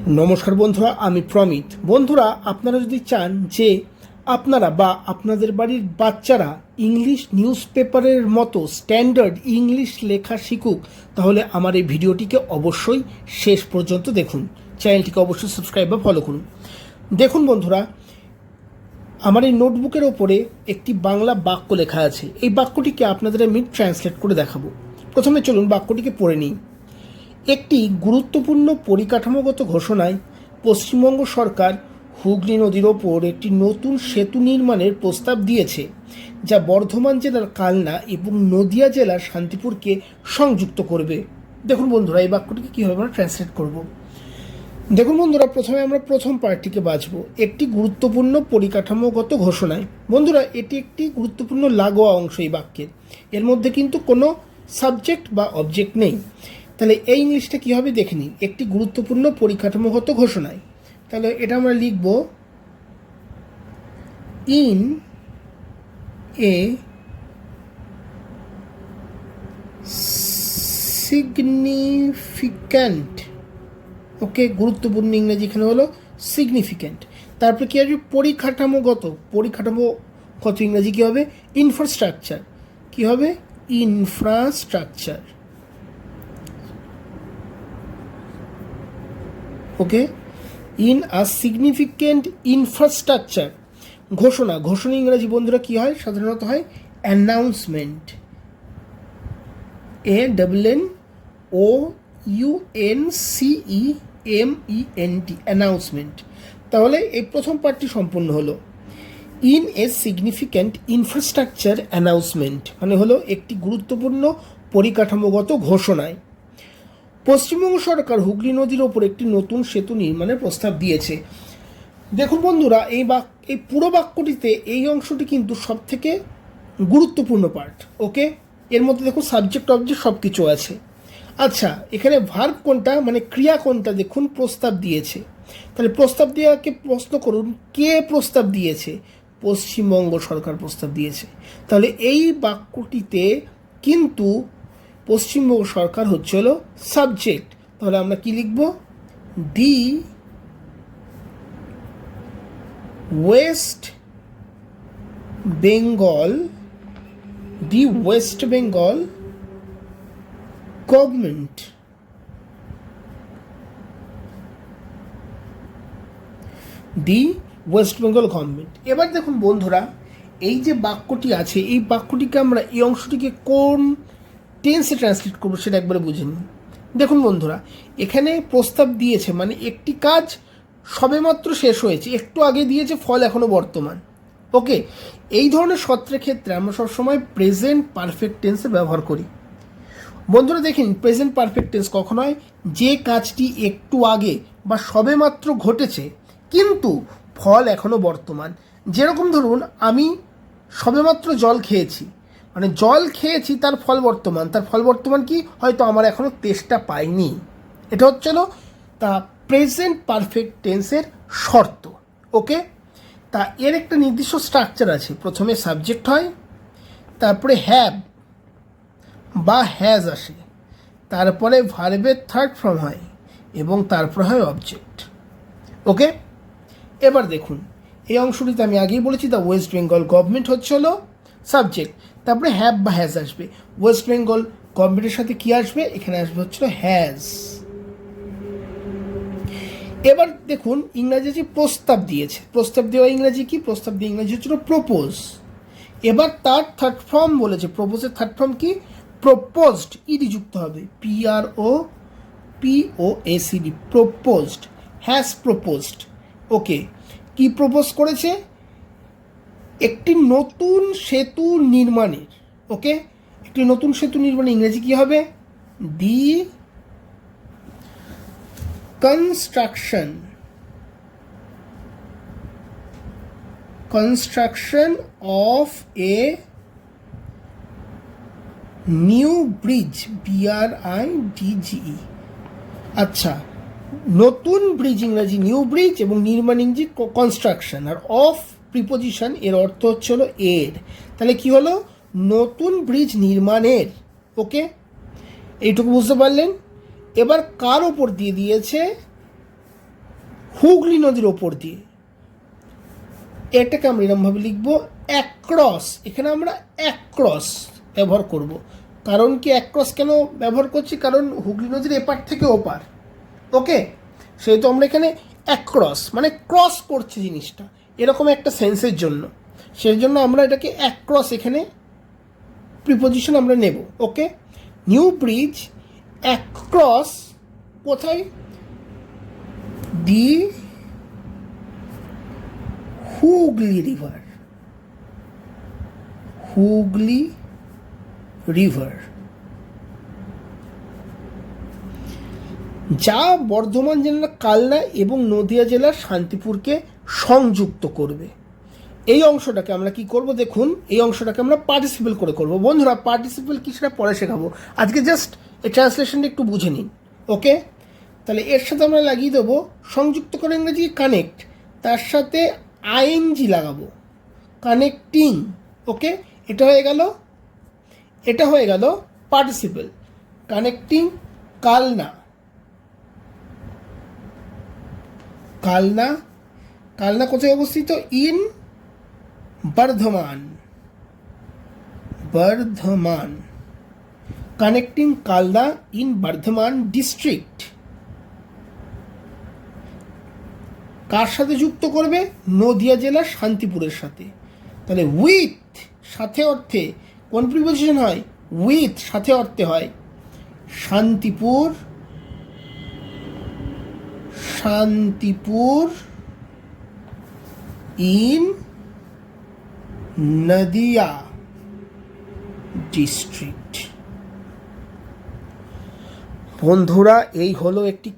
নমস্কার বন্ধুরা, আমি প্রমিত। বন্ধুরা, আপনারা যদি চান যে আপনারা বা আপনাদের বাড়ির বাচ্চারা ইংলিশ নিউজ পেপারের মতো স্ট্যান্ডার্ড ইংলিশ লেখা শিখুক, তাহলে আমার এই ভিডিওটিকে অবশ্যই শেষ পর্যন্ত দেখুন। চ্যানেলটিকে অবশ্যই সাবস্ক্রাইব বা ফলো করুন। দেখুন বন্ধুরা, আমার এই নোটবুকের ওপরে একটি বাংলা বাক্য লেখা আছে। এই বাক্যটিকে আপনাদের আমি ট্রান্সলেট করে দেখাবো। প্রথমে চলুন বাক্যটিকে পড়ে নিই। একটি গুরুত্বপূর্ণ পরিকাঠামোগত ঘোষণায় পশ্চিমবঙ্গ সরকার হুগলি নদীর ওপর একটি নতুন সেতু নির্মাণের প্রস্তাব দিয়েছে, যা বর্ধমান জেলার কালনা এবং নদিয়া জেলার শান্তিপুরকে সংযুক্ত করবে। দেখুন বন্ধুরা, এই বাক্যটিকে কীভাবে আমরা ট্রান্সলেট করব। দেখুন বন্ধুরা, প্রথমে আমরা প্রথম পার্টটিকে বাছব। একটি গুরুত্বপূর্ণ পরিকাঠামোগত ঘোষণায়। বন্ধুরা, এটি একটি গুরুত্বপূর্ণ লাগোয়া অংশ এই বাক্যের। এর মধ্যে কিন্তু কোনো সাবজেক্ট বা অবজেক্ট নেই। তাহলে এই ইংলিশটা কী হবে দেখে নিন। একটি গুরুত্বপূর্ণ পরিকাঠামোগত ঘোষণায়, তাহলে এটা আমরা লিখব ইন এ সিগনিফিক্যান্ট। ওকে, গুরুত্বপূর্ণ ইংরেজি এখানে হলো সিগনিফিক্যান্ট। তারপরে কী আসবে? পরিকাঠামোগত। পরিকাঠামোগত ইংরেজি কী হবে? ইনফ্রাস্ট্রাকচার। কী হবে? Infrastructure. Okay, in a significant infrastructure. ঘোষণা। ঘোষণা ইংরাজি বন্ধুরা কী হয়? সাধারণত হয় অ্যানাউন্সমেন্ট। ANNOUNCEMENT, announcement. তাহলে এই প্রথম পার্টটি সম্পূর্ণ হলো। In a significant infrastructure announcement মানে হলো একটি গুরুত্বপূর্ণ পরিকাঠামোগত ঘোষণায় পশ্চিমবঙ্গ সরকার হুগলি নদীর ওপর একটি নতুন সেতু নির্মাণের প্রস্তাব দিয়েছে। দেখুন বন্ধুরা, এই পুরো বাক্যটিতে এই অংশটি কিন্তু সব থেকে গুরুত্বপূর্ণ পার্ট। ওকে, এর মধ্যে দেখুন সাবজেক্ট অবজেক্ট সব কিছু আছে। আচ্ছা, এখানে ভার্ব কোনটা মানে ক্রিয়া কোনটা? দেখুন প্রস্তাব দিয়েছে। তাহলে প্রস্তাব দেওয়াকে প্রশ্ন করুন, কে প্রস্তাব দিয়েছে? পশ্চিমবঙ্গ সরকার প্রস্তাব দিয়েছে। তাহলে এই বাক্যটিতে কিন্তু পশ্চিমবঙ্গ সরকার হচ্ছে হলো সাবজেক্ট। তাহলে আমরা কি লিখব? দি ওয়েস্ট বেঙ্গল গভর্নমেন্ট এবার দেখুন বন্ধুরা, এই যে বাক্যটি আছে, এই বাক্যটিকে আমরা এই অংশটিকে কোন টেন্সে ট্রান্সলেট করবো সেটা একবারে বুঝে নিন। দেখুন বন্ধুরা, এখানে প্রস্তাব দিয়েছে মানে একটি কাজ সবেমাত্র শেষ হয়েছে, একটু আগে দিয়েছে, ফল এখনো বর্তমান। ওকে, এই ধরনের সূত্রের ক্ষেত্রে আমরা সবসময় প্রেজেন্ট পারফেক্ট টেন্সে ব্যবহার করি। বন্ধুরা দেখেন, প্রেজেন্ট পারফেক্ট টেন্স কখন হয়? যে কাজটি একটু আগে বা সবেমাত্র ঘটেছে কিন্তু ফল এখনো বর্তমান। যেরকম ধরুন, আমি সবেমাত্র জল খেয়েছি, মানে জল খেয়েছি, তার ফল বর্তমান। তার ফল বর্তমান কি? হয়তো আমার এখনও তেষ্টা পাইনি। এটা হচ্ছিল তা প্রেজেন্ট পারফেক্ট টেন্সের শর্ত। ওকে, তা এর একটা নির্দিষ্ট স্ট্রাকচার আছে। প্রথমে সাবজেক্ট হয়, তারপরে হ্যাভ বা হ্যাজ আসে, তারপরে ভার্বের থার্ড ফর্ম হয় এবং তারপর হয় অবজেক্ট। ওকে, এবার দেখুন এই অংশটিতে আমি আগেই বলেছি দ্য ওয়েস্ট বেঙ্গল গভর্নমেন্ট হচ্ছে হলো সাবজেক্ট, তারপরে হ্যাভ বা হ্যাজ আসবে। ওয়েস্ট বেঙ্গল গভর্নমেন্টের সাথে কি আসবে? এখানে আসবে হচ্ছিল হ্যাজ। এবার দেখুন ইংরাজি যে প্রস্তাব দিয়েছে, প্রস্তাব দেওয়া ইংরাজি কি? প্রস্তাব দিয়ে ইংরাজি হচ্ছিল প্রপোজ। এবার তার থার্ড ফর্ম বলেছে। প্রপোজের থার্ড ফর্ম কি? প্রপোজড। ইডি যুক্ত হবে, PROPOSED, proposed. Has proposed. Okay, কি প্রপোজ করেছে? একটি নতুন সেতু নির্মাণের। ওকে, একটি নতুন সেতু নির্মাণের ইংরেজি কি হবে? দি construction of a new bridge, BRIDGE। আচ্ছা, নতুন ব্রিজ ইংরাজি নিউ ব্রিজ এবং নির্মাণ ইংরেজি কনস্ট্রাকশন, আর অফ প্রিপোজিশন এর অর্থ হচ্ছে হলো এর। তাহলে কি হলো? নতুন ব্রিজ নির্মাণের। ওকে, এইটুকু বুঝতে পারলেন? এবার কার ওপর দিয়ে দিয়েছে? হুগলি নদীর ওপর দিয়ে, এটাকে আমরা এরকমভাবে লিখব অ্যাক্রস। এখানে আমরা অ্যাক্রস ব্যবহার করব। কারণ কি অ্যাক্রস কেন ব্যবহার করছি? কারণ হুগলি নদীর এপার থেকে ওপার, ওকে, সেহেতু আমরা এখানে অ্যাক্রস মানে ক্রস করছে জিনিসটা, এরকম একটা সেন্সের জন্য, সেই জন্য আমরা এটাকে অ্যাক্রস এখানে প্রিপোজিশন আমরা নেব। ওকে, নিউ ব্রিজ অ্যাক্রস কোথায়? দি হুগলি রিভার, হুগলি রিভার, যা বর্ধমান জেলার কালনা এবং নদিয়া জেলার শান্তিপুরকে সংযুক্ত করবে। এই অংশটাকে আমরা কি করব? দেখুন, এই অংশটাকে আমরা পার্টিসিপেল করে করব। বন্ধুরা, পার্টিসিপেল কি সেটা পরে শেখাবো, আজকে জাস্ট এই ট্রান্সলেশনটা একটু বুঝে নিন। ওকে, তাহলে এর সাথে আমরা লাগিয়ে দেবো সংযুক্ত করে ইংরেজি কানেক্ট, তার সাথে আইএনজি লাগাবো, কানেক্টিং। ওকে, এটা হয়ে গেল, এটা হয়ে গেল পার্টিসিপেল। কানেক্টিং কালনা, কালনা, কালনা কোথায় অবস্থিত? In Bardhaman, Bardhaman, connecting Kalna in Bardhaman district. কার সাথে যুক্ত করবে? নদিয়া জেলার শান্তিপুরের সাথে। তাহলে উইথ, সাথে অর্থে কোন প্রিপোজিশন হয়? উইথ, সাথে অর্থে হয় শান্তিপুর, শান্তিপুর ইন নদিয়া ডিস্ট্রিক্ট। বন্ধুরা, এই হলো একটি